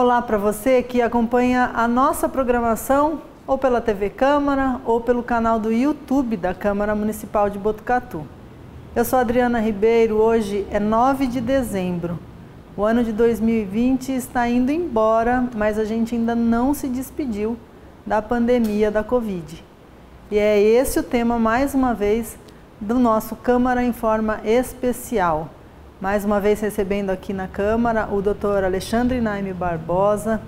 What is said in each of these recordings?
Olá para você que acompanha a nossa programação ou pela TV Câmara ou pelo canal do YouTube da Câmara Municipal de Botucatu. Eu sou Adriana Ribeiro, hoje é 9 de dezembro. O ano de 2020 está indo embora, mas a gente ainda não se despediu da pandemia da Covid. E é esse o tema, mais uma vez, do nosso Câmara em Forma Especial. Mais uma vez recebendo aqui na Câmara o Dr. Alexandre Naime Barbosa.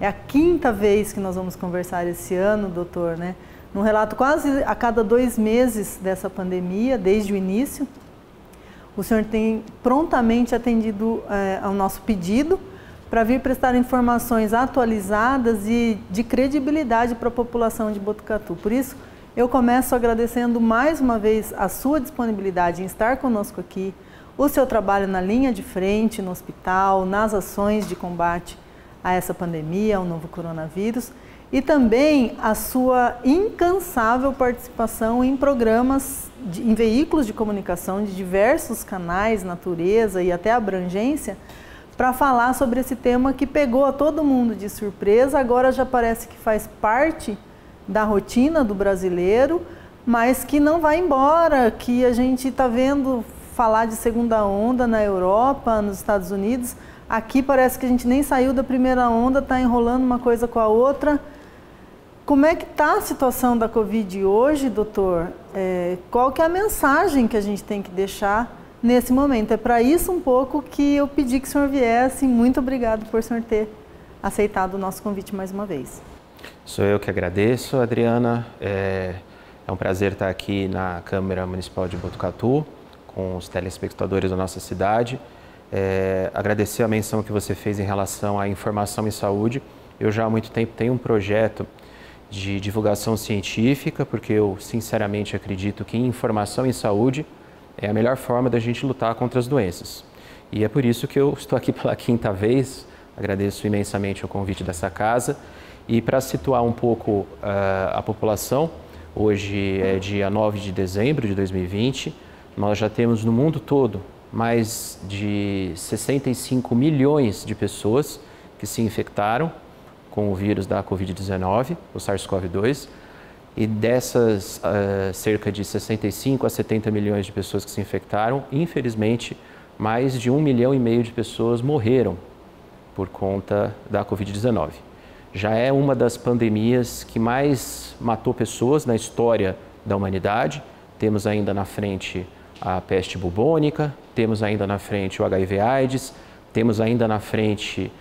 É a quinta vez que nós vamos conversar esse ano, doutor, né? Num relato quase a cada 2 meses dessa pandemia, desde o início. O senhor tem prontamente atendido ao nosso pedido para vir prestar informações atualizadas e de credibilidade para a população de Botucatu. Por isso, eu começo agradecendo mais uma vez a sua disponibilidade em estar conosco aqui, o seu trabalho na linha de frente, no hospital, nas ações de combate a essa pandemia, ao novo coronavírus, e também a sua incansável participação em programas, em veículos de comunicação de diversos canais, natureza e até abrangência, para falar sobre esse tema que pegou a todo mundo de surpresa, agora já parece que faz parte da rotina do brasileiro, mas que não vai embora, que a gente está vendo falar de segunda onda na Europa, nos Estados Unidos. Aqui parece que a gente nem saiu da primeira onda, está enrolando uma coisa com a outra. Como é que está a situação da Covid hoje, doutor? Qual que é a mensagem que a gente tem que deixar nesse momento? É para isso um pouco que eu pedi que o senhor viesse. Muito obrigado por o senhor ter aceitado o nosso convite mais uma vez. Sou eu que agradeço, Adriana. É um prazer estar aqui na Câmara Municipal de Botucatu, com os telespectadores da nossa cidade. Agradecer a menção que você fez em relação à informação em saúde. Eu já há muito tempo tenho um projeto de divulgação científica, porque eu sinceramente acredito que informação em saúde é a melhor forma da gente lutar contra as doenças. E é por isso que eu estou aqui pela quinta vez. Agradeço imensamente o convite dessa casa. E para situar um pouco a população, hoje é dia 9 de dezembro de 2020, nós já temos no mundo todo mais de 65 milhões de pessoas que se infectaram com o vírus da Covid-19, o SARS-CoV-2, e dessas cerca de 65 a 70 milhões de pessoas que se infectaram, infelizmente, mais de 1,5 milhão de pessoas morreram por conta da Covid-19. Já é uma das pandemias que mais matou pessoas na história da humanidade. Temos ainda na frente a peste bubônica, temos ainda na frente o HIV/AIDS, temos ainda na frente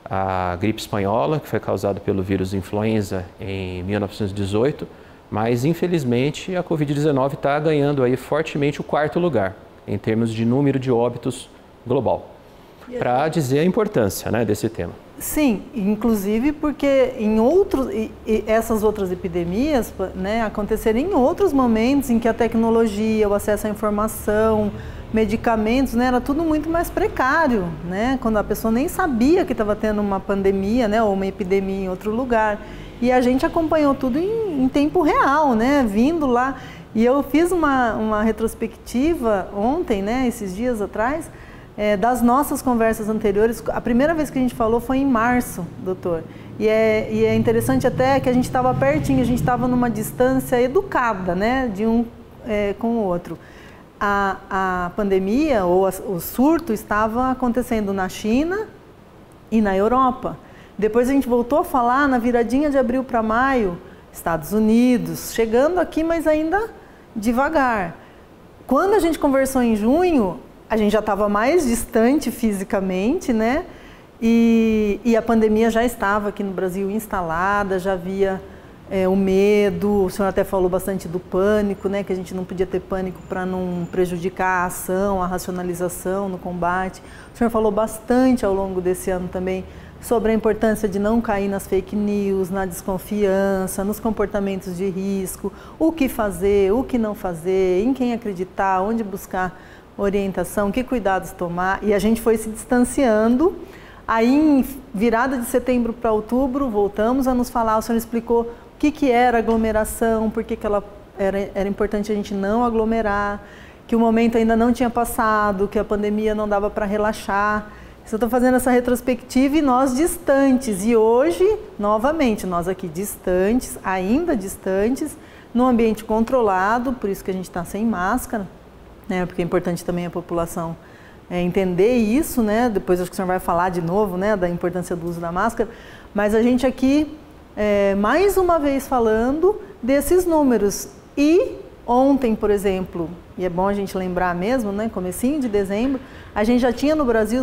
a gripe espanhola, que foi causada pelo vírus influenza em 1918, mas infelizmente a Covid-19 está ganhando aí fortemente o 4º lugar em termos de número de óbitos global, para dizer a importância, né, desse tema. Sim, inclusive porque essas outras epidemias, né, aconteceram em outros momentos em que a tecnologia, o acesso à informação, medicamentos, né, era tudo muito mais precário, né, quando a pessoa nem sabia que estava tendo uma pandemia, né, ou uma epidemia em outro lugar. E a gente acompanhou tudo em tempo real, né, vindo lá. E eu fiz uma retrospectiva ontem, né, esses dias atrás, das nossas conversas anteriores. A primeira vez que a gente falou foi em março, doutor. E é interessante até que a gente estava pertinho, a gente estava numa distância educada, né, de um com o outro. A pandemia, ou o surto, estava acontecendo na China e na Europa. Depois a gente voltou a falar na viradinha de abril para maio, Estados Unidos, chegando aqui, mas ainda devagar. Quando a gente conversou em junho, a gente já estava mais distante fisicamente, né? E a pandemia já estava aqui no Brasil instalada, já havia o medo, o senhor até falou bastante do pânico, né? Que a gente não podia ter pânico para não prejudicar a ação, a racionalização no combate. O senhor falou bastante ao longo desse ano também sobre a importância de não cair nas fake news, na desconfiança, nos comportamentos de risco, o que fazer, o que não fazer, em quem acreditar, onde buscar orientação, que cuidados tomar, e a gente foi se distanciando. Aí, em virada de setembro para outubro, voltamos a nos falar, o senhor explicou o que era aglomeração, por que era importante a gente não aglomerar, que o momento ainda não tinha passado, que a pandemia não dava para relaxar. Eu estou fazendo essa retrospectiva e nós distantes. E hoje, novamente, nós aqui distantes, ainda distantes, num ambiente controlado, por isso que a gente está sem máscara, né? Porque é importante também a população entender isso, né? Depois acho que o senhor vai falar de novo, né, da importância do uso da máscara. Mas a gente aqui, mais uma vez falando desses números. E ontem, por exemplo, e é bom a gente lembrar mesmo, né, comecinho de dezembro, a gente já tinha no Brasil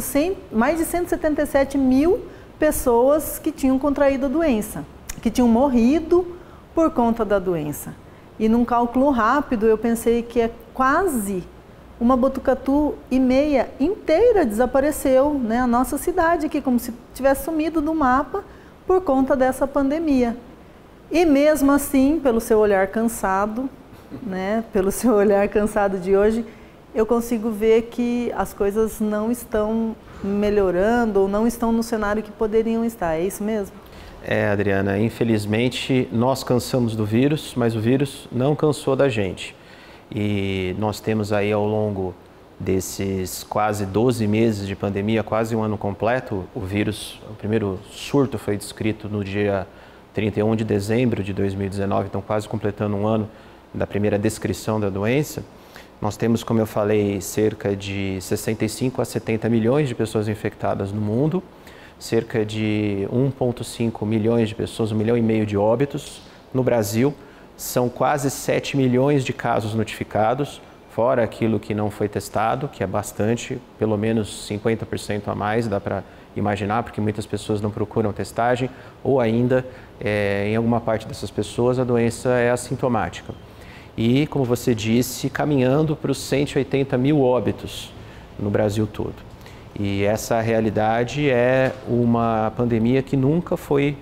mais de 177 mil pessoas que tinham contraído a doença, que tinham morrido por conta da doença. E num cálculo rápido eu pensei que é quase uma Botucatu e meia inteira desapareceu, né, a nossa cidade aqui, como se tivesse sumido do mapa por conta dessa pandemia. E mesmo assim, pelo seu olhar cansado, né, pelo seu olhar cansado de hoje, eu consigo ver que as coisas não estão melhorando ou não estão no cenário que poderiam estar. É isso mesmo? Adriana, infelizmente nós cansamos do vírus, mas o vírus não cansou da gente. E nós temos aí ao longo desses quase 12 meses de pandemia, quase um ano completo, o vírus, o primeiro surto foi descrito no dia 31 de dezembro de 2019, então quase completando um ano da primeira descrição da doença. Nós temos, como eu falei, cerca de 65 a 70 milhões de pessoas infectadas no mundo, cerca de 1,5 milhões de pessoas, 1,5 milhão de óbitos. No Brasil, são quase 7 milhões de casos notificados, fora aquilo que não foi testado, que é bastante, pelo menos 50% a mais, dá para imaginar, porque muitas pessoas não procuram testagem, ou ainda, em alguma parte dessas pessoas, a doença é assintomática. E, como você disse, caminhando para os 180 mil óbitos no Brasil todo. E essa realidade é uma pandemia que nunca foi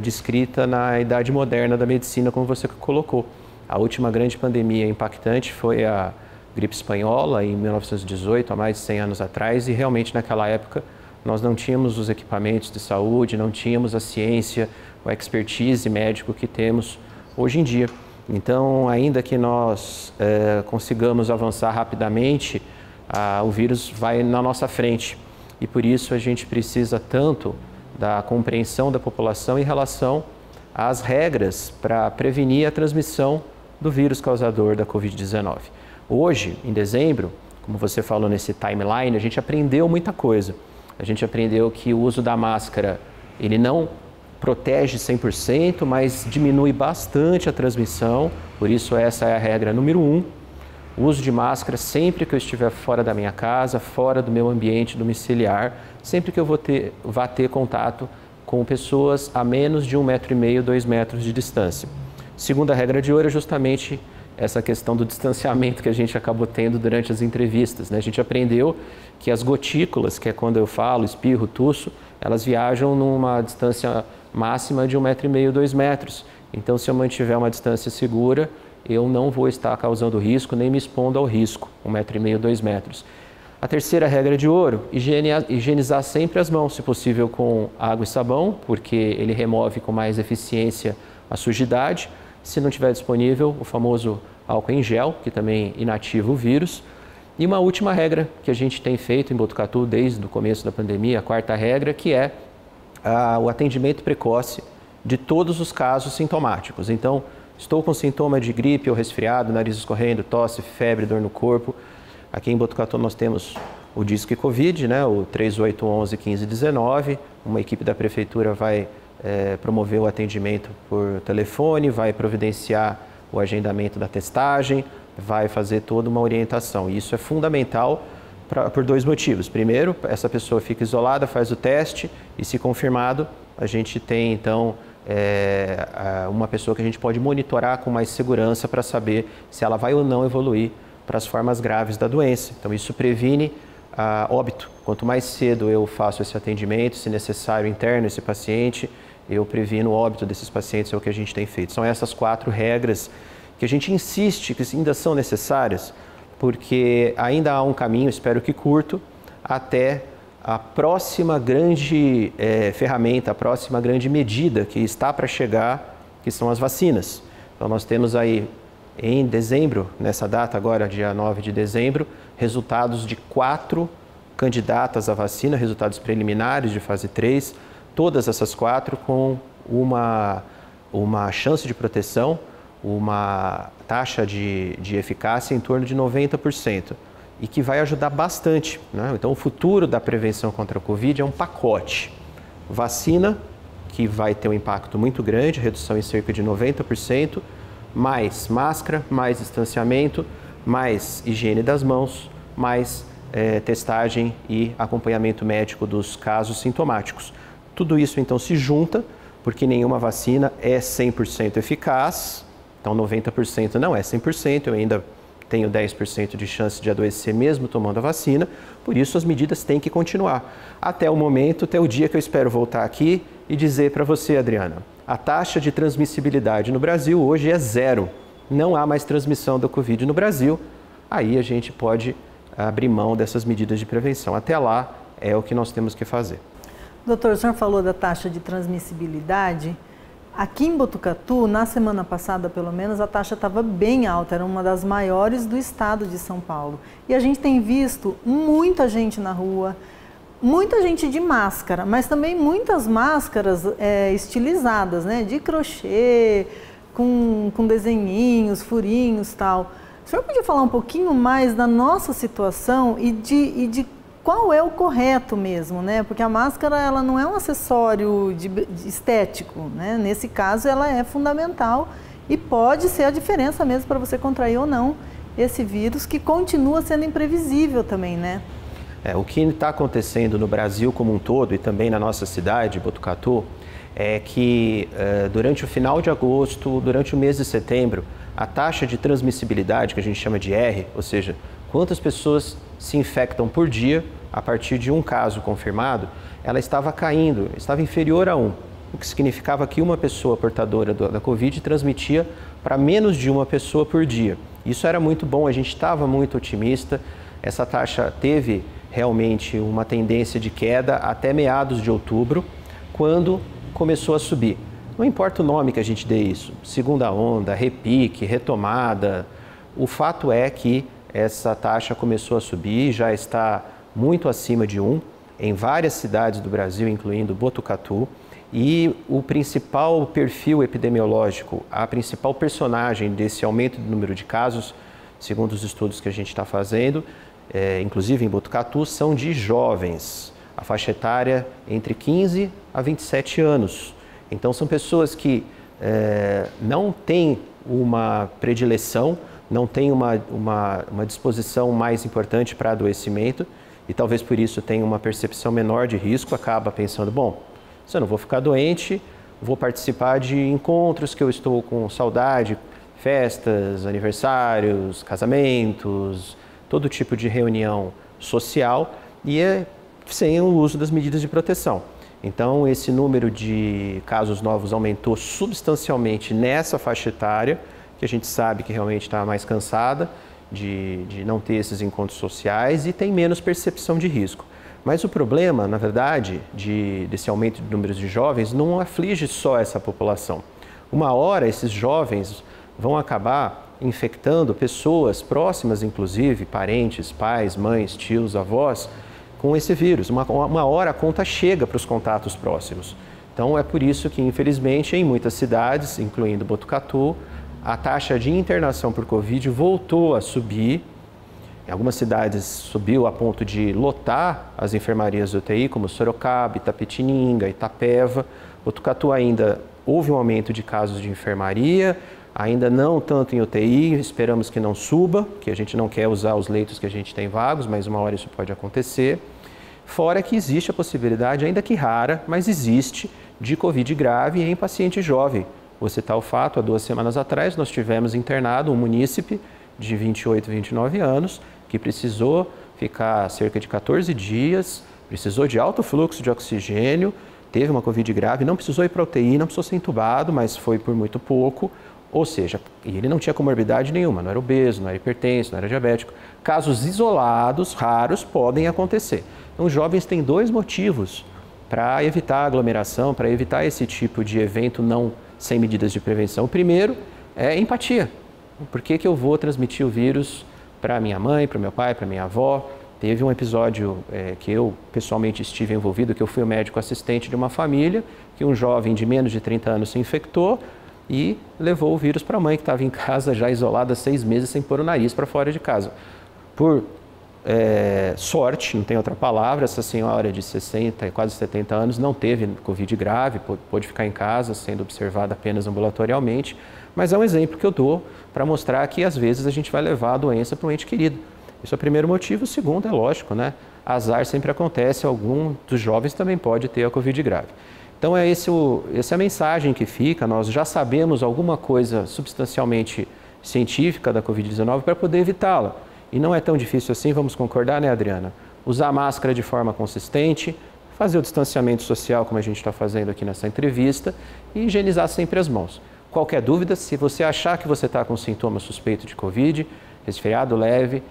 descrita na idade moderna da medicina, como você colocou. A última grande pandemia impactante foi a gripe espanhola, em 1918, há mais de 100 anos atrás, e realmente naquela época nós não tínhamos os equipamentos de saúde, não tínhamos a ciência, o expertise médico que temos hoje em dia. Então, ainda que nós consigamos avançar rapidamente, o vírus vai na nossa frente. E por isso a gente precisa tanto da compreensão da população em relação às regras para prevenir a transmissão do vírus causador da Covid-19. Hoje, em dezembro, como você falou nesse timeline, a gente aprendeu muita coisa. A gente aprendeu que o uso da máscara, ele não protege 100%, mas diminui bastante a transmissão, por isso essa é a regra número 1. O uso de máscara sempre que eu estiver fora da minha casa, fora do meu ambiente domiciliar, sempre que eu vá ter contato com pessoas a menos de 1,5 m, 2 metros de distância. Segunda regra de ouro é justamente essa questão do distanciamento que a gente acabou tendo durante as entrevistas, né? A gente aprendeu que as gotículas, que é quando eu falo, espirro, tuço, elas viajam numa distância máxima de 1,5 m, 2 metros. Então, se eu mantiver uma distância segura, eu não vou estar causando risco, nem me expondo ao risco, 1,5 m, 2 metros. A terceira regra de ouro, higienizar sempre as mãos, se possível com água e sabão, porque ele remove com mais eficiência a sujidade. Se não tiver disponível, o famoso álcool em gel, que também inativa o vírus. E uma última regra que a gente tem feito em Botucatu desde o começo da pandemia, a quarta regra, que é o atendimento precoce de todos os casos sintomáticos. Então, estou com sintoma de gripe ou resfriado, nariz escorrendo, tosse, febre, dor no corpo. Aqui em Botucatu nós temos o Disque Covid, né, o 3811 1519. Uma equipe da prefeitura vai promover o atendimento por telefone, vai providenciar o agendamento da testagem, vai fazer toda uma orientação. E isso é fundamental por dois motivos. Primeiro, essa pessoa fica isolada, faz o teste e, se confirmado, a gente tem então uma pessoa que a gente pode monitorar com mais segurança para saber se ela vai ou não evoluir para as formas graves da doença. Então, isso previne óbito. Quanto mais cedo eu faço esse atendimento, se necessário, interno esse paciente, eu previno o óbito desses pacientes, é o que a gente tem feito. São essas 4 regras que a gente insiste que ainda são necessárias, porque ainda há um caminho, espero que curto, até a próxima grande ferramenta, a próxima grande medida que está para chegar, que são as vacinas. Então, nós temos aí, em dezembro, nessa data agora, dia 9 de dezembro, resultados de 4 candidatas à vacina, resultados preliminares de fase 3, todas essas 4 com uma chance de proteção, uma taxa de eficácia em torno de 90%, e que vai ajudar bastante, né? Então, o futuro da prevenção contra a Covid é um pacote. Vacina, que vai ter um impacto muito grande, redução em cerca de 90%, mais máscara, mais distanciamento, mais higiene das mãos, mais testagem e acompanhamento médico dos casos sintomáticos. Tudo isso, então, se junta, porque nenhuma vacina é 100% eficaz, então 90% não é 100%, eu ainda tenho 10% de chance de adoecer mesmo tomando a vacina, por isso as medidas têm que continuar. Até o momento, até o dia que eu espero voltar aqui e dizer para você, Adriana, a taxa de transmissibilidade no Brasil hoje é 0. Não há mais transmissão da Covid no Brasil, aí a gente pode abrir mão dessas medidas de prevenção. Até lá é o que nós temos que fazer. Doutor, o senhor falou da taxa de transmissibilidade. Aqui em Botucatu, na semana passada, pelo menos, a taxa estava bem alta, era uma das maiores do estado de São Paulo. E a gente tem visto muita gente na rua, muita gente de máscara, mas também muitas máscaras estilizadas, né? De crochê, com desenhinhos, furinhos e tal. O senhor podia falar um pouquinho mais da nossa situação e de qual é o correto mesmo, né? Porque a máscara, ela não é um acessório estético, né? Nesse caso, ela é fundamental e pode ser a diferença mesmo para você contrair ou não esse vírus, que continua sendo imprevisível também, né? O que está acontecendo no Brasil como um todo e também na nossa cidade, Botucatu, é que durante o final de agosto, durante o mês de setembro, a taxa de transmissibilidade, que a gente chama de R, ou seja, quantas pessoas se infectam por dia a partir de um caso confirmado, ela estava caindo, estava inferior a 1, o que significava que uma pessoa portadora da Covid transmitia para menos de uma pessoa por dia. Isso era muito bom, a gente estava muito otimista, essa taxa teve realmente uma tendência de queda até meados de outubro, quando começou a subir. Não importa o nome que a gente dê isso, segunda onda, repique, retomada, o fato é que essa taxa começou a subir, já está muito acima de 1 em várias cidades do Brasil, incluindo Botucatu, e o principal perfil epidemiológico, a principal personagem desse aumento do número de casos, segundo os estudos que a gente está fazendo, inclusive em Botucatu, são de jovens, a faixa etária entre 15 a 27 anos. Então são pessoas que não têm uma predileção, não têm uma disposição mais importante para adoecimento e talvez por isso tenha uma percepção menor de risco, acaba pensando, bom, se eu não vou ficar doente, vou participar de encontros que eu estou com saudade, festas, aniversários, casamentos, todo tipo de reunião social e sem o uso das medidas de proteção. Então, esse número de casos novos aumentou substancialmente nessa faixa etária, que a gente sabe que realmente está mais cansada de não ter esses encontros sociais e tem menos percepção de risco. Mas o problema, na verdade, desse aumento de números de jovens não aflige só essa população. Uma hora, esses jovens vão acabar infectando pessoas próximas, inclusive parentes, pais, mães, tios, avós, com esse vírus. Uma hora a conta chega para os contatos próximos. Então é por isso que, infelizmente, em muitas cidades, incluindo Botucatu, a taxa de internação por Covid voltou a subir. Em algumas cidades subiu a ponto de lotar as enfermarias do UTI, como Sorocaba, Itapetininga, Itapeva. Botucatu ainda houve um aumento de casos de enfermaria, ainda não tanto em UTI, esperamos que não suba, que a gente não quer usar os leitos que a gente tem vagos, mas uma hora isso pode acontecer. Fora que existe a possibilidade, ainda que rara, mas existe, de Covid grave em paciente jovem. Vou citar o fato, há 2 semanas atrás nós tivemos internado um munícipe de 28, 29 anos, que precisou ficar cerca de 14 dias, precisou de alto fluxo de oxigênio, teve uma Covid grave, não precisou ir para a UTI, não precisou ser entubado, mas foi por muito pouco. Ou seja, ele não tinha comorbidade nenhuma, não era obeso, não era hipertenso, não era diabético. Casos isolados, raros, podem acontecer. Então, os jovens têm 2 motivos para evitar aglomeração, para evitar esse tipo de evento sem medidas de prevenção. O primeiro é empatia. Por que eu vou transmitir o vírus para minha mãe, para meu pai, para minha avó? Teve um episódio que eu pessoalmente estive envolvido, que eu fui o médico assistente de uma família, que um jovem de menos de 30 anos se infectou e levou o vírus para a mãe, que estava em casa já isolada há 6 meses sem pôr o nariz para fora de casa. Por sorte, não tem outra palavra, essa senhora de 60 e quase 70 anos não teve Covid grave, pôde ficar em casa sendo observada apenas ambulatorialmente, mas é um exemplo que eu dou para mostrar que às vezes a gente vai levar a doença para um ente querido. Esse é o primeiro motivo. O segundo é lógico, né? Azar sempre acontece, algum dos jovens também pode ter a Covid grave. Então essa é a mensagem que fica, nós já sabemos alguma coisa substancialmente científica da Covid-19 para poder evitá-la. E não é tão difícil assim, vamos concordar, né, Adriana? Usar máscara de forma consistente, fazer o distanciamento social, como a gente está fazendo aqui nessa entrevista, e higienizar sempre as mãos. Qualquer dúvida, se você achar que você está com sintoma suspeito de Covid, resfriado leve,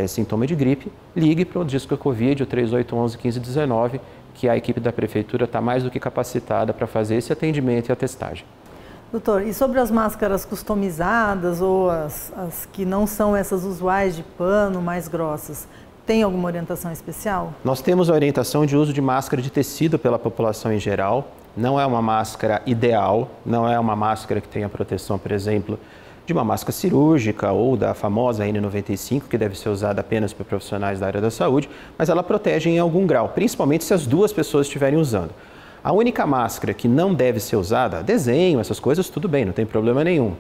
sintoma de gripe, ligue para o Disco Covid, o 3811-1519, que a equipe da Prefeitura está mais do que capacitada para fazer esse atendimento e a testagem. Doutor, e sobre as máscaras customizadas ou as que não são essas usuais de pano, mais grossas, tem alguma orientação especial? Nós temos a orientação de uso de máscara de tecido pela população em geral. Não é uma máscara ideal, não é uma máscara que tenha proteção, por exemplo, de uma máscara cirúrgica ou da famosa N95, que deve ser usada apenas por profissionais da área da saúde, mas ela protege em algum grau, principalmente se as duas pessoas estiverem usando. A única máscara que não deve ser usada, desenho, essas coisas, tudo bem, não tem problema nenhum.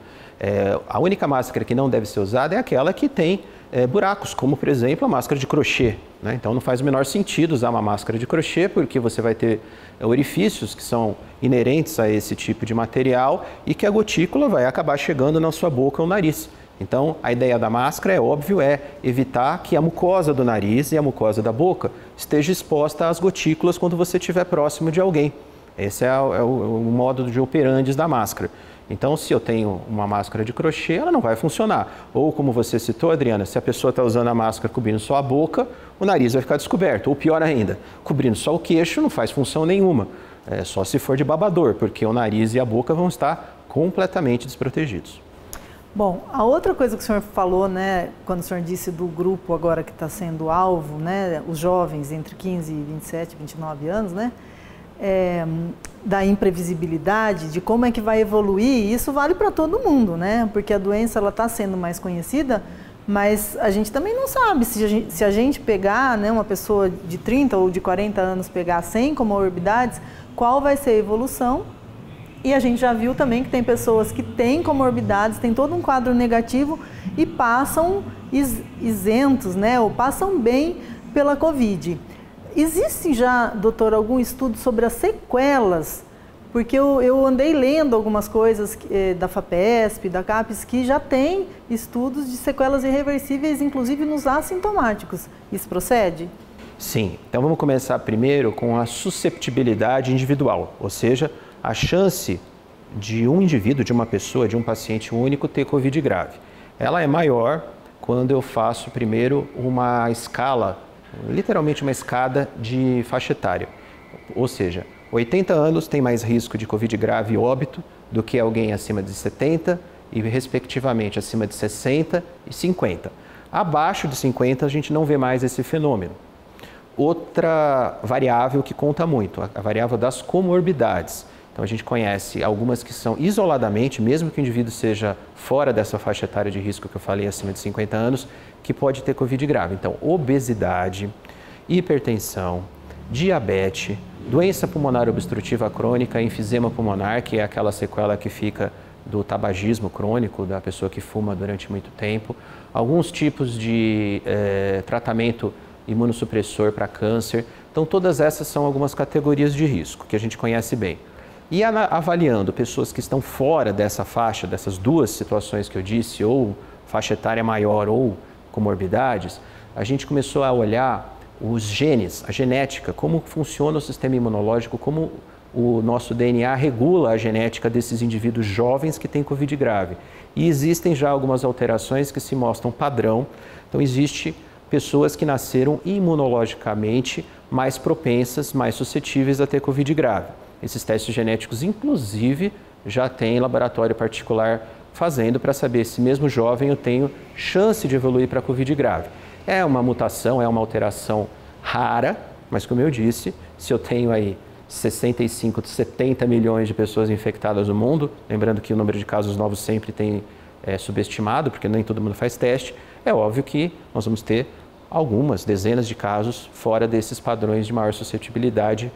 A única máscara que não deve ser usada é aquela que tem buracos, como por exemplo a máscara de crochê, né? Então não faz o menor sentido usar uma máscara de crochê, porque você vai ter orifícios que são inerentes a esse tipo de material e que a gotícula vai acabar chegando na sua boca ou nariz. Então, a ideia da máscara, é óbvio, é evitar que a mucosa do nariz e a mucosa da boca esteja exposta às gotículas quando você estiver próximo de alguém. Esse é o modo de operandes da máscara. Então, se eu tenho uma máscara de crochê, ela não vai funcionar. Ou, como você citou, Adriana, se a pessoa está usando a máscara cobrindo só a boca, o nariz vai ficar descoberto. Ou pior ainda, cobrindo só o queixo não faz função nenhuma. Só se for de babador, porque o nariz e a boca vão estar completamente desprotegidos. Bom, a outra coisa que o senhor falou, né, quando o senhor disse do grupo agora que está sendo alvo, né, os jovens entre 15 e 27, 29 anos, né, da imprevisibilidade, de como é que vai evoluir, isso vale para todo mundo, né, porque a doença ela está sendo mais conhecida, mas a gente também não sabe se a gente pegar, né, uma pessoa de 30 ou de 40 anos pegar 100 comorbidades, qual vai ser a evolução. E a gente já viu também que tem pessoas que têm comorbidades, têm todo um quadro negativo e passam isentos, né, ou passam bem pela Covid. Existe já, doutor, algum estudo sobre as sequelas? Porque eu andei lendo algumas coisas da FAPESP, da CAPES, que já tem estudos de sequelas irreversíveis, inclusive nos assintomáticos. Isso procede? Sim. Então vamos começar primeiro com a susceptibilidade individual, ou seja, a chance de um indivíduo, de uma pessoa, de um paciente único ter Covid grave. Ela é maior quando eu faço primeiro uma escala, literalmente uma escada de faixa etária. Ou seja, 80 anos tem mais risco de Covid grave e óbito do que alguém acima de 70 e, respectivamente, acima de 60 e 50. Abaixo de 50 a gente não vê mais esse fenômeno. Outra variável que conta muito, a variável das comorbidades. Então, a gente conhece algumas que são isoladamente, mesmo que o indivíduo seja fora dessa faixa etária de risco que eu falei, acima de 50 anos, que pode ter Covid grave. Então, obesidade, hipertensão, diabetes, doença pulmonar obstrutiva crônica, enfisema pulmonar, que é aquela sequela que fica do tabagismo crônico, da pessoa que fuma durante muito tempo, alguns tipos de tratamento imunossupressor para câncer. Então, todas essas são algumas categorias de risco que a gente conhece bem. E avaliando pessoas que estão fora dessa faixa, dessas duas situações que eu disse, ou faixa etária maior ou comorbidades, a gente começou a olhar os genes, a genética, como funciona o sistema imunológico, como o nosso DNA regula a genética desses indivíduos jovens que têm Covid grave. E existem já algumas alterações que se mostram padrão. Então, existe pessoas que nasceram imunologicamente mais propensas, mais suscetíveis a ter Covid grave. Esses testes genéticos, inclusive, já tem laboratório particular fazendo para saber se mesmo jovem eu tenho chance de evoluir para Covid grave. É uma mutação, é uma alteração rara, mas como eu disse, se eu tenho aí 65, 70 milhões de pessoas infectadas no mundo, lembrando que o número de casos novos sempre tem subestimado, porque nem todo mundo faz teste, é óbvio que nós vamos ter algumas dezenas de casos fora desses padrões de maior suscetibilidade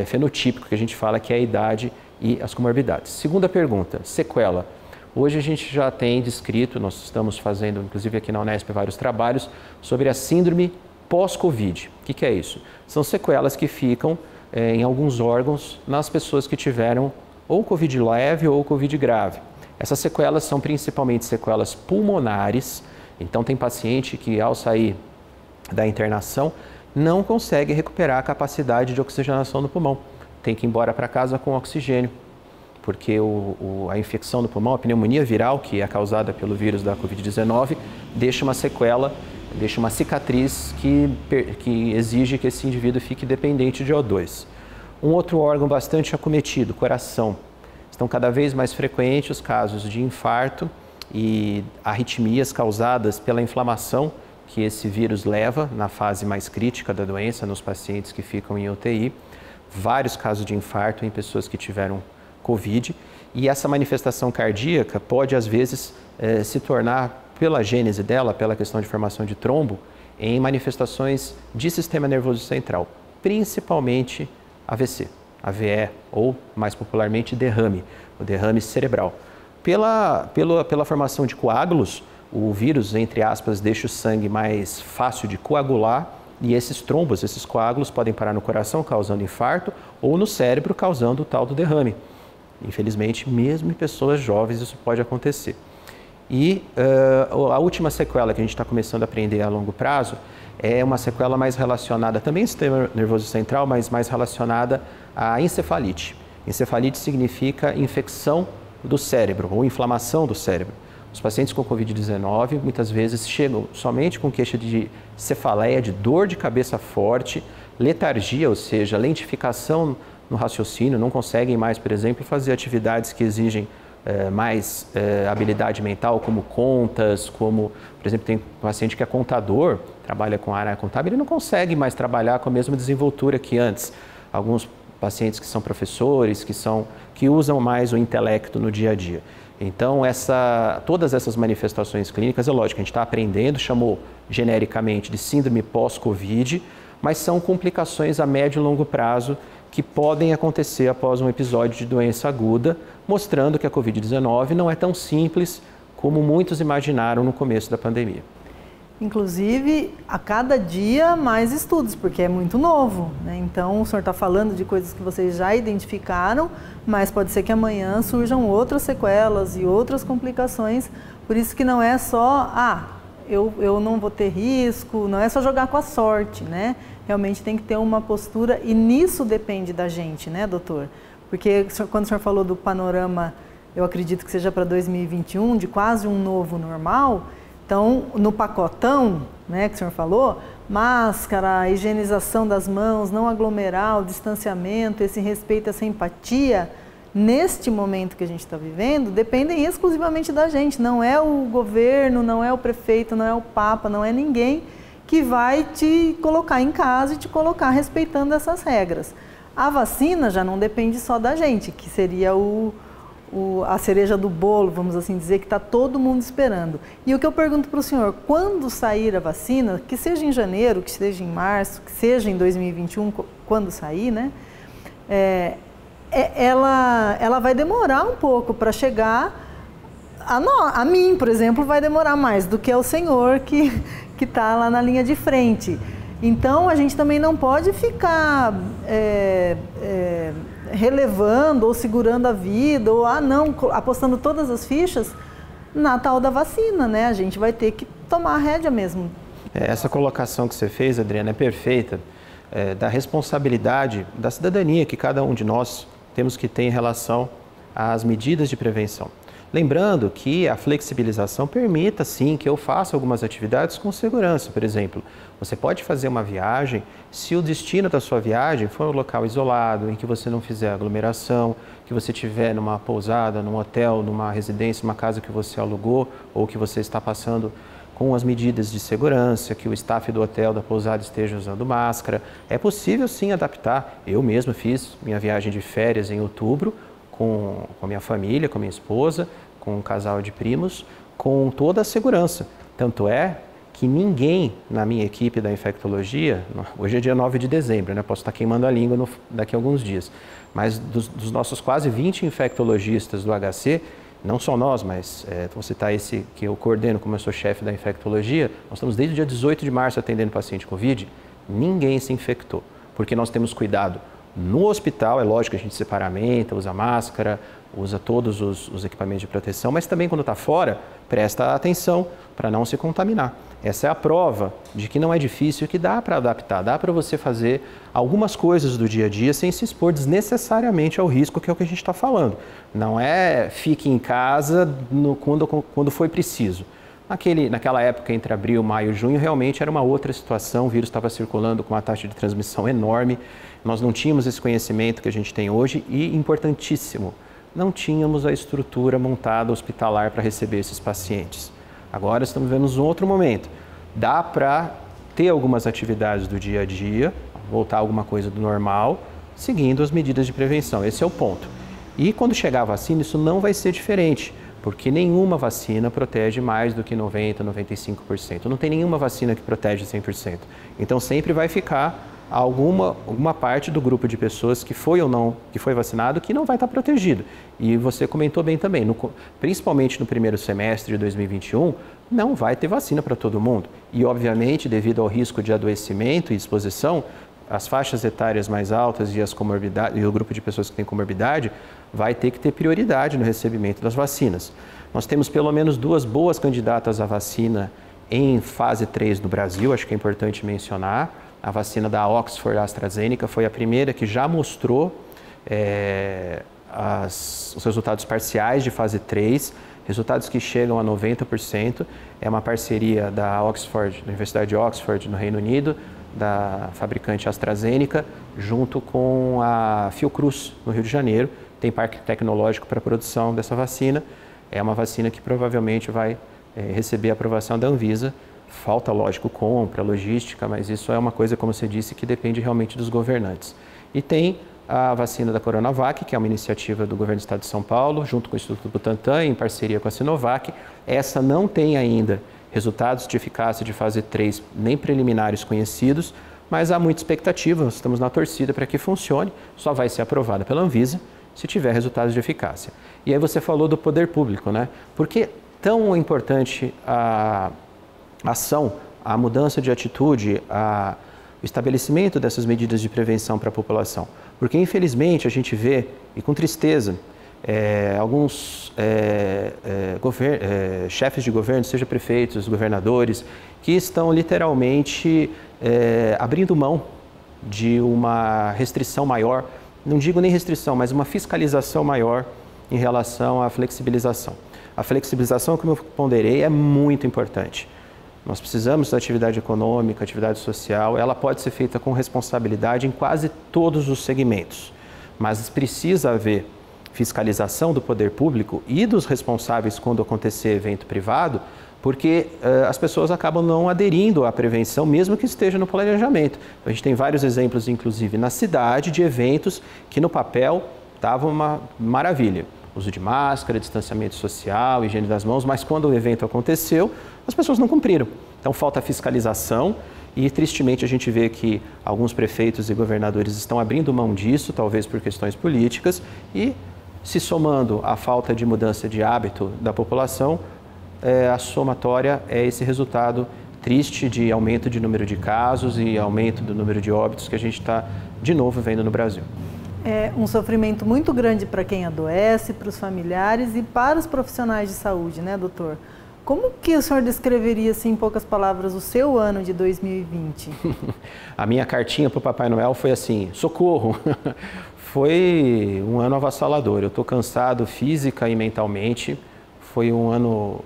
fenotípico, que a gente fala que é a idade e as comorbidades. Segunda pergunta, sequela. Hoje a gente já tem descrito, nós estamos fazendo, inclusive aqui na Unesp, vários trabalhos sobre a síndrome pós-Covid. O que é isso? São sequelas que ficam em alguns órgãos nas pessoas que tiveram ou Covid leve ou Covid grave. Essas sequelas são principalmente sequelas pulmonares, então tem paciente que ao sair da internação não consegue recuperar a capacidade de oxigenação do pulmão, tem que ir embora para casa com oxigênio, porque a infecção do pulmão, a pneumonia viral, que é causada pelo vírus da Covid-19, deixa uma sequela, deixa uma cicatriz que exige que esse indivíduo fique dependente de O2. Um outro órgão bastante acometido, o coração. Estão cada vez mais frequentes os casos de infarto e arritmias causadas pela inflamação que esse vírus leva na fase mais crítica da doença, nos pacientes que ficam em UTI. Vários casos de infarto em pessoas que tiveram Covid. E essa manifestação cardíaca pode, às vezes, se tornar, pela gênese dela, pela questão de formação de trombo, em manifestações de sistema nervoso central, principalmente AVC, AVE ou, mais popularmente, derrame, o derrame cerebral. Pela formação de coágulos, o vírus, entre aspas, deixa o sangue mais fácil de coagular e esses trombos, esses coágulos podem parar no coração, causando infarto, ou no cérebro, causando o tal do derrame. Infelizmente, mesmo em pessoas jovens, isso pode acontecer. E a última sequela que a gente está começando a aprender a longo prazo é uma sequela mais relacionada também ao sistema nervoso central, mas mais relacionada à encefalite. Encefalite significa infecção do cérebro ou inflamação do cérebro. Os pacientes com Covid-19 muitas vezes chegam somente com queixa de cefaleia, de dor de cabeça forte, letargia, ou seja, lentificação no raciocínio, não conseguem mais, por exemplo, fazer atividades que exigem mais habilidade mental, como contas, como, por exemplo, tem um paciente que é contador, trabalha com a área contábil, ele não consegue mais trabalhar com a mesma desenvoltura que antes. Alguns pacientes que são professores, que usam mais o intelecto no dia a dia. Então, todas essas manifestações clínicas, é lógico, a gente está aprendendo, chamou genericamente de síndrome pós-Covid, mas são complicações a médio e longo prazo que podem acontecer após um episódio de doença aguda, mostrando que a Covid-19 não é tão simples como muitos imaginaram no começo da pandemia. Inclusive, a cada dia mais estudos, porque é muito novo, né? Então, o senhor está falando de coisas que vocês já identificaram, mas pode ser que amanhã surjam outras sequelas e outras complicações, por isso que não é só, eu não vou ter risco, não é só jogar com a sorte, né? Realmente tem que ter uma postura e nisso depende da gente, né, doutor? Porque quando o senhor falou do panorama, eu acredito que seja para 2021, de quase um novo normal, então no pacotão, né, que o senhor falou, máscara, higienização das mãos, não aglomerar, o distanciamento, esse respeito, essa empatia, neste momento que a gente está vivendo, dependem exclusivamente da gente, não é o governo, não é o prefeito, não é o Papa, não é ninguém que vai te colocar em casa e te colocar respeitando essas regras. A vacina já não depende só da gente, que seria a cereja do bolo, vamos assim dizer, que está todo mundo esperando. E o que eu pergunto para o senhor, quando sair a vacina, que seja em janeiro, que seja em março, que seja em 2021, quando sair, né? Ela vai demorar um pouco para chegar a mim, por exemplo, vai demorar mais do que ao senhor que está lá na linha de frente. Então, a gente também não pode ficar relevando ou segurando a vida, ou apostando todas as fichas na tal da vacina, né? A gente vai ter que tomar a rédea mesmo. Essa colocação que você fez, Adriana, é perfeita, da responsabilidade da cidadania que cada um de nós temos que ter em relação às medidas de prevenção. Lembrando que a flexibilização permita, sim, que eu faça algumas atividades com segurança. Por exemplo, você pode fazer uma viagem se o destino da sua viagem for um local isolado, em que você não fizer aglomeração, que você estiver numa pousada, num hotel, numa residência, numa casa que você alugou ou que você está passando com as medidas de segurança, que o staff do hotel, da pousada esteja usando máscara. É possível sim adaptar. Eu mesmo fiz minha viagem de férias em outubro com a minha família, com a minha esposa, com um casal de primos, com toda a segurança. Tanto é que ninguém na minha equipe da infectologia, hoje é dia 9 de dezembro, né? Posso estar queimando a língua daqui a alguns dias, mas dos nossos quase 20 infectologistas do HC, não só nós, mas vou citar esse que eu coordeno como eu sou chefe da infectologia, nós estamos desde o dia 18 de março atendendo paciente Covid, ninguém se infectou, porque nós temos cuidado no hospital, é lógico que a gente se paramenta, usa máscara, usa todos os equipamentos de proteção, mas também quando está fora, presta atenção para não se contaminar. Essa é a prova de que não é difícil e que dá para adaptar, dá para você fazer algumas coisas do dia a dia sem se expor desnecessariamente ao risco, que é o que a gente está falando. Não é fique em casa quando foi preciso. Naquela época, entre abril, maio e junho, realmente era uma outra situação, o vírus estava circulando com uma taxa de transmissão enorme, nós não tínhamos esse conhecimento que a gente tem hoje e, importantíssimo, não tínhamos a estrutura montada hospitalar para receber esses pacientes. Agora estamos vendo um outro momento. Dá para ter algumas atividades do dia a dia, voltar alguma coisa do normal, seguindo as medidas de prevenção. Esse é o ponto. E quando chegar a vacina, isso não vai ser diferente, porque nenhuma vacina protege mais do que 90%, 95%. Não tem nenhuma vacina que protege 100%. Então sempre vai ficar alguma parte do grupo de pessoas que foi ou não, que foi vacinado, que não vai estar protegido. E você comentou bem também, principalmente no primeiro semestre de 2021, não vai ter vacina para todo mundo. E, obviamente, devido ao risco de adoecimento e exposição, as faixas etárias mais altas e o grupo de pessoas que tem comorbidade vai ter que ter prioridade no recebimento das vacinas. Nós temos pelo menos 2 boas candidatas à vacina em fase 3 no Brasil, acho que é importante mencionar. A vacina da Oxford AstraZeneca foi a primeira que já mostrou os resultados parciais de fase 3, resultados que chegam a 90%. É uma parceria da Oxford, da Universidade de Oxford, no Reino Unido, da fabricante AstraZeneca, junto com a Fiocruz, no Rio de Janeiro. Tem parque tecnológico para a produção dessa vacina. É uma vacina que provavelmente vai receber a aprovação da Anvisa. Falta, lógico, compra, logística, mas isso é uma coisa, como você disse, que depende realmente dos governantes. E tem a vacina da Coronavac, que é uma iniciativa do governo do estado de São Paulo, junto com o Instituto Butantan, em parceria com a Sinovac. Essa não tem ainda resultados de eficácia de fase 3, nem preliminares conhecidos, mas há muita expectativa, nós estamos na torcida para que funcione, só vai ser aprovada pela Anvisa se tiver resultados de eficácia. E aí você falou do poder público, né? Por que tão importante a ação, a mudança de atitude, o estabelecimento dessas medidas de prevenção para a população? Porque, infelizmente, a gente vê, e com tristeza, alguns chefes de governo, seja prefeitos, governadores, que estão literalmente abrindo mão de uma restrição maior, não digo nem restrição, mas uma fiscalização maior em relação à flexibilização. A flexibilização, como eu ponderei, é muito importante. Nós precisamos da atividade econômica, atividade social, ela pode ser feita com responsabilidade em quase todos os segmentos, mas precisa haver fiscalização do poder público e dos responsáveis quando acontecer evento privado, porque as pessoas acabam não aderindo à prevenção, mesmo que esteja no planejamento. A gente tem vários exemplos, inclusive na cidade, de eventos que no papel estavam uma maravilha. Uso de máscara, distanciamento social, higiene das mãos, mas quando o evento aconteceu, as pessoas não cumpriram. Então falta fiscalização e tristemente a gente vê que alguns prefeitos e governadores estão abrindo mão disso, talvez por questões políticas, e se somando à falta de mudança de hábito da população, a somatória é esse resultado triste de aumento de número de casos e aumento do número de óbitos que a gente está de novo vendo no Brasil. É um sofrimento muito grande para quem adoece, para os familiares e para os profissionais de saúde, né, doutor? Como que o senhor descreveria, assim, em poucas palavras, o seu ano de 2020? A minha cartinha para o Papai Noel foi assim: socorro! Foi um ano avassalador. Eu estou cansado física e mentalmente. Foi um ano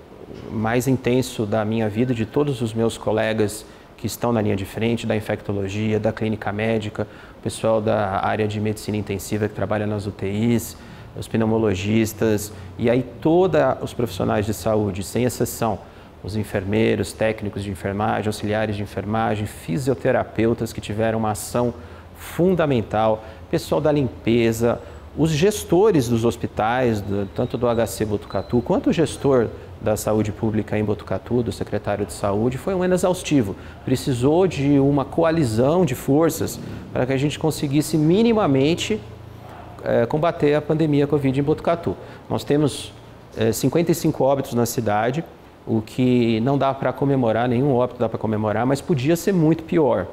mais intenso da minha vida, de todos os meus colegas que estão na linha de frente, da infectologia, da clínica médica, o pessoal da área de medicina intensiva que trabalha nas UTIs, os pneumologistas, e aí todos os profissionais de saúde, sem exceção, os enfermeiros, técnicos de enfermagem, auxiliares de enfermagem, fisioterapeutas que tiveram uma ação fundamental, pessoal da limpeza, os gestores dos hospitais, tanto do HC Botucatu quanto o gestor da saúde pública em Botucatu, do secretário de saúde, foi um ano exaustivo. Precisou de uma coalizão de forças para que a gente conseguisse minimamente combater a pandemia Covid em Botucatu. Nós temos 55 óbitos na cidade, o que não dá para comemorar, nenhum óbito dá para comemorar, mas podia ser muito pior.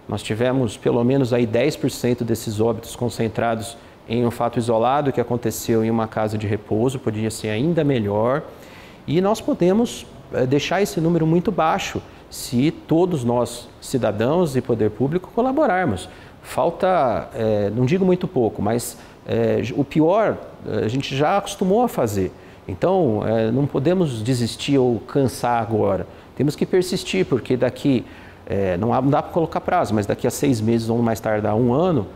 Nós tivemos pelo menos aí 10% desses óbitos concentrados em um fato isolado que aconteceu em uma casa de repouso, podia ser ainda melhor. E nós podemos deixar esse número muito baixo se todos nós, cidadãos e poder público, colaborarmos. Falta, não digo muito pouco, mas o pior a gente já acostumou a fazer. Então, não podemos desistir ou cansar agora. Temos que persistir, porque daqui, não dá para colocar prazo, mas daqui a 6 meses ou mais tardar 1 ano,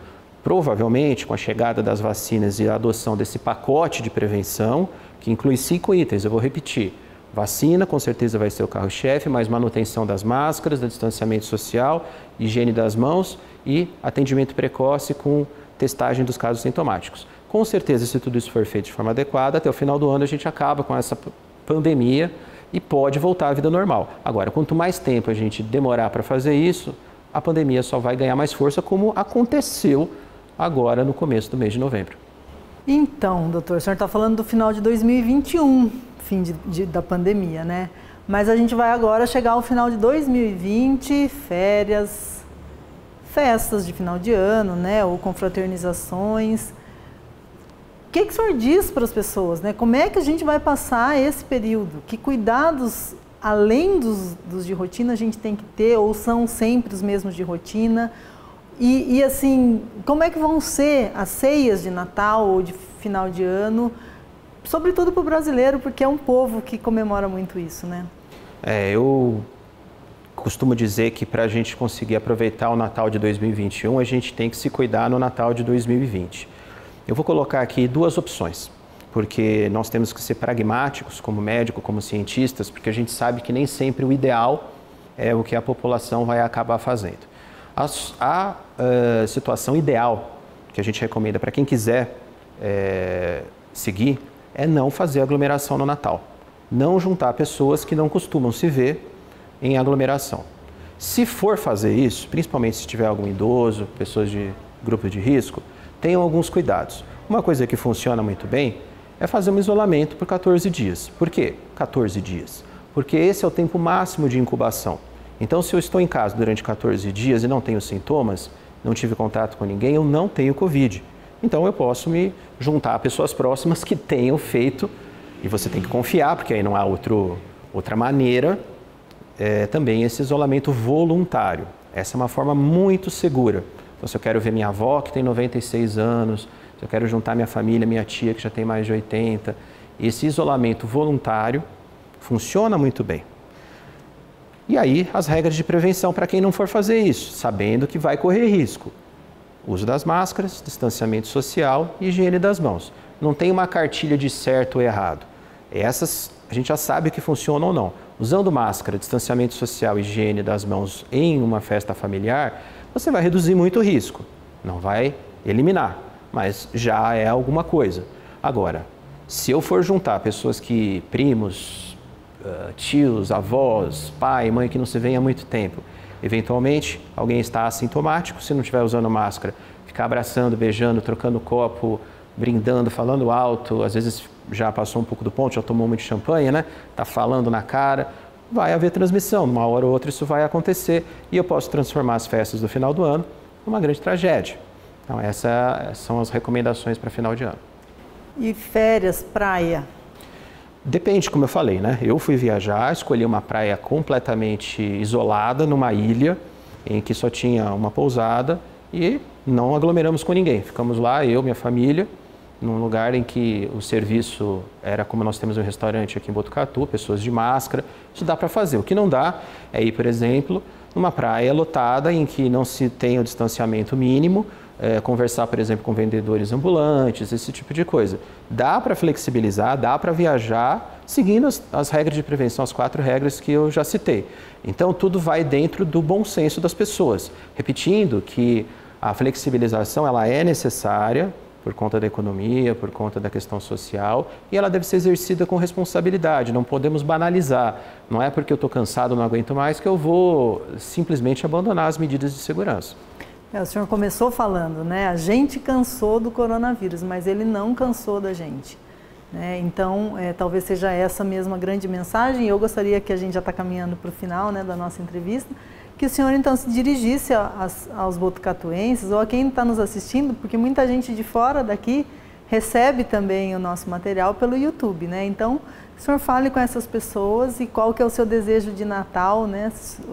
provavelmente com a chegada das vacinas e a adoção desse pacote de prevenção, que inclui 5 itens, eu vou repetir. Vacina, com certeza vai ser o carro-chefe, mas manutenção das máscaras, do distanciamento social, higiene das mãos e atendimento precoce com testagem dos casos sintomáticos. Com certeza, se tudo isso for feito de forma adequada, até o final do ano a gente acaba com essa pandemia e pode voltar à vida normal. Agora, quanto mais tempo a gente demorar para fazer isso, a pandemia só vai ganhar mais força, como aconteceu agora no começo do mês de novembro. Então, doutor, o senhor está falando do final de 2021, fim da pandemia, né? Mas a gente vai agora chegar ao final de 2020, férias, festas de final de ano, né? Ou confraternizações. O que o senhor diz para as pessoas, né? Como é que a gente vai passar esse período? Que cuidados, além dos de rotina, a gente tem que ter, ou são sempre os mesmos de rotina? E assim, como é que vão ser as ceias de Natal ou de final de ano, sobretudo para o brasileiro, porque é um povo que comemora muito isso, né? Eu costumo dizer que para a gente conseguir aproveitar o Natal de 2021, a gente tem que se cuidar no Natal de 2020. Eu vou colocar aqui 2 opções, porque nós temos que ser pragmáticos como médico, como cientistas, porque a gente sabe que nem sempre o ideal é o que a população vai acabar fazendo. A situação ideal que a gente recomenda para quem quiser seguir é não fazer aglomeração no Natal. Não juntar pessoas que não costumam se ver em aglomeração. Se for fazer isso, principalmente se tiver algum idoso, pessoas de grupo de risco, tenham alguns cuidados. Uma coisa que funciona muito bem é fazer um isolamento por 14 dias. Por quê? 14 dias. Porque esse é o tempo máximo de incubação. Então, se eu estou em casa durante 14 dias e não tenho sintomas, não tive contato com ninguém, eu não tenho Covid. Então, eu posso me juntar a pessoas próximas que tenham feito, e você tem que confiar, porque aí não há outra maneira, também esse isolamento voluntário. Essa é uma forma muito segura. Então, se eu quero ver minha avó, que tem 96 anos, se eu quero juntar minha família, minha tia, que já tem mais de 80, esse isolamento voluntário funciona muito bem. E aí, as regras de prevenção para quem não for fazer isso, sabendo que vai correr risco. Uso das máscaras, distanciamento social e higiene das mãos. Não tem uma cartilha de certo ou errado. Essas a gente já sabe que funcionam ou não. Usando máscara, distanciamento social e higiene das mãos em uma festa familiar, você vai reduzir muito o risco. Não vai eliminar, mas já é alguma coisa. Agora, se eu for juntar pessoas que, primos, tios, avós, pai, mãe que não se vê há muito tempo, eventualmente alguém está assintomático, se não estiver usando máscara, ficar abraçando, beijando, trocando copo, brindando, falando alto, às vezes já passou um pouco do ponto, já tomou muito champanhe, né? Tá falando na cara, vai haver transmissão, uma hora ou outra isso vai acontecer e eu posso transformar as festas do final do ano numa grande tragédia. Então essas são as recomendações para final de ano. E férias, praia? Depende, como eu falei, né? Eu fui viajar, escolhi uma praia completamente isolada, numa ilha, em que só tinha uma pousada e não aglomeramos com ninguém. Ficamos lá, eu, minha família, num lugar em que o serviço era como nós temos um restaurante aqui em Botucatu, pessoas de máscara, isso dá para fazer. O que não dá é ir, por exemplo, numa praia lotada em que não se tem o distanciamento mínimo, conversar, por exemplo, com vendedores ambulantes, esse tipo de coisa. Dá para flexibilizar, dá para viajar, seguindo as regras de prevenção, as 4 regras que eu já citei. Então, tudo vai dentro do bom senso das pessoas. Repetindo que a flexibilização ela é necessária por conta da economia, por conta da questão social, e ela deve ser exercida com responsabilidade, não podemos banalizar. Não é porque eu estou cansado, não aguento mais, que eu vou simplesmente abandonar as medidas de segurança. O senhor começou falando, né? A gente cansou do coronavírus, mas ele não cansou da gente. Né? Então, talvez seja essa mesma grande mensagem. Eu gostaria que a gente já está caminhando para o final, né, da nossa entrevista, que o senhor então se dirigisse aos botucatuenses ou a quem está nos assistindo, porque muita gente de fora daqui recebe também o nosso material pelo YouTube, né? Então, o senhor fale com essas pessoas e qual que é o seu desejo de Natal, né?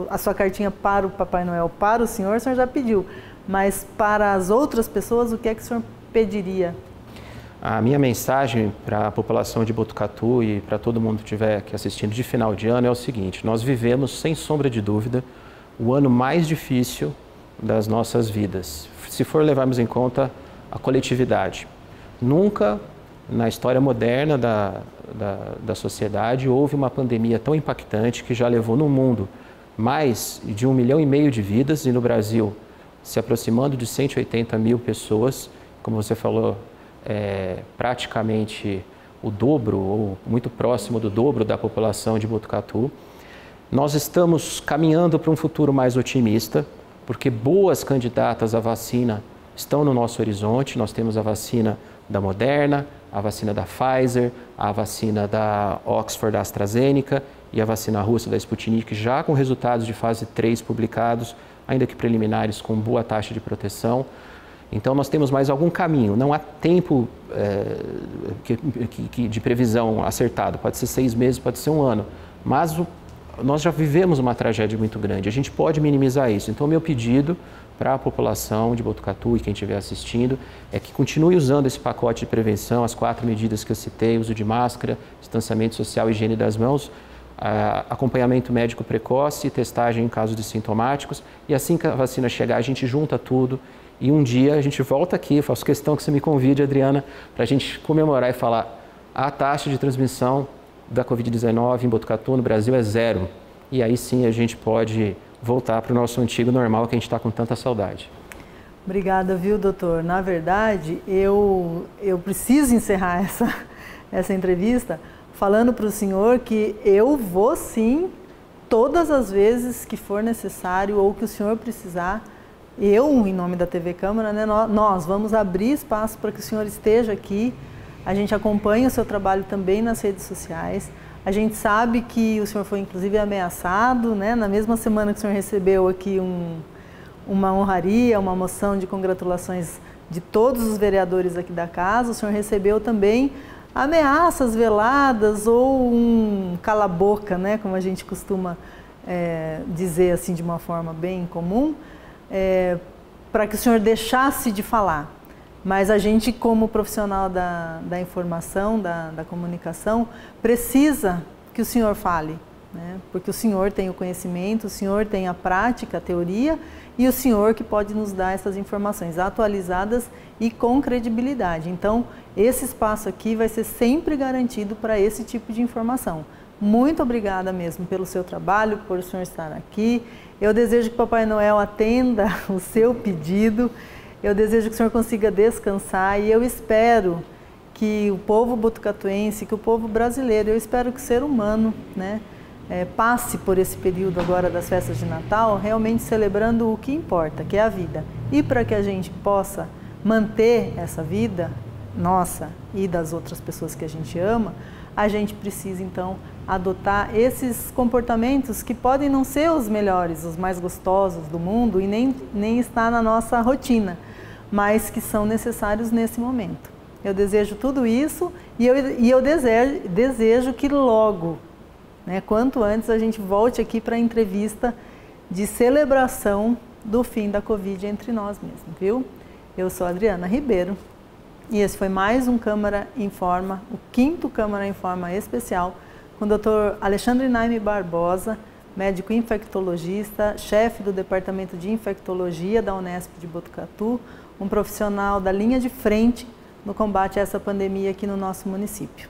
A sua cartinha para o Papai Noel, para o senhor já pediu, mas para as outras pessoas, o que é que o senhor pediria? A minha mensagem para a população de Botucatu e para todo mundo que estiver aqui assistindo de final de ano é o seguinte: nós vivemos, sem sombra de dúvida, o ano mais difícil das nossas vidas, se for levarmos em conta a coletividade. Nunca na história moderna da sociedade houve uma pandemia tão impactante que já levou no mundo mais de 1,5 milhão de vidas e no Brasil se aproximando de 180 mil pessoas, como você falou, praticamente o dobro ou muito próximo do dobro da população de Botucatu. Nós estamos caminhando para um futuro mais otimista, porque boas candidatas à vacina estão no nosso horizonte. Nós temos a vacina da Moderna, a vacina da Pfizer, a vacina da Oxford, da AstraZeneca e a vacina russa da Sputnik, já com resultados de fase 3 publicados, ainda que preliminares, com boa taxa de proteção. Então, nós temos mais algum caminho. Não há tempo de previsão acertado. Pode ser 6 meses, pode ser 1 ano. Mas nós já vivemos uma tragédia muito grande. A gente pode minimizar isso. Então, meu pedido para a população de Botucatu e quem estiver assistindo é que continue usando esse pacote de prevenção, as 4 medidas que eu citei: uso de máscara, distanciamento social, higiene das mãos, acompanhamento médico precoce, testagem em casos de sintomáticos. E assim que a vacina chegar, a gente junta tudo e um dia a gente volta aqui. Eu faço questão que você me convide, Adriana, para a gente comemorar e falar: a taxa de transmissão da Covid-19 em Botucatu, no Brasil, é 0. E aí sim a gente pode voltar para o nosso antigo normal, que a gente está com tanta saudade. Obrigada, viu, doutor? Na verdade, eu preciso encerrar essa entrevista falando para o senhor que eu vou sim, todas as vezes que for necessário ou que o senhor precisar, eu, em nome da TV Câmara, né, nós vamos abrir espaço para que o senhor esteja aqui. A gente acompanha o seu trabalho também nas redes sociais. A gente sabe que o senhor foi, inclusive, ameaçado, né? Na mesma semana que o senhor recebeu aqui uma honraria, uma moção de congratulações de todos os vereadores aqui da casa, o senhor recebeu também ameaças veladas ou um cala-boca, né? Como a gente costuma dizer assim de uma forma bem comum, para que o senhor deixasse de falar. Mas a gente, como profissional da informação, da comunicação, precisa que o senhor fale, né? Porque o senhor tem o conhecimento, o senhor tem a prática, a teoria, e o senhor que pode nos dar essas informações atualizadas e com credibilidade. Então, esse espaço aqui vai ser sempre garantido para esse tipo de informação. Muito obrigada mesmo pelo seu trabalho, por o senhor estar aqui. Eu desejo que o Papai Noel atenda o seu pedido. Eu desejo que o senhor consiga descansar e eu espero que o povo botucatuense, que o povo brasileiro, eu espero que o ser humano, né, passe por esse período agora das festas de Natal realmente celebrando o que importa, que é a vida. E para que a gente possa manter essa vida nossa e das outras pessoas que a gente ama, a gente precisa então adotar esses comportamentos que podem não ser os melhores, os mais gostosos do mundo e nem estar na nossa rotina, mas que são necessários nesse momento. Eu desejo tudo isso e eu desejo que logo, né, quanto antes, a gente volte aqui para a entrevista de celebração do fim da Covid entre nós mesmos, viu? Eu sou a Adriana Ribeiro e esse foi mais um Câmara Informa, o 5º Câmara Informa especial com o Dr. Alexandre Naime Barbosa, médico infectologista, chefe do Departamento de Infectologia da Unesp de Botucatu, um profissional da linha de frente no combate a essa pandemia aqui no nosso município.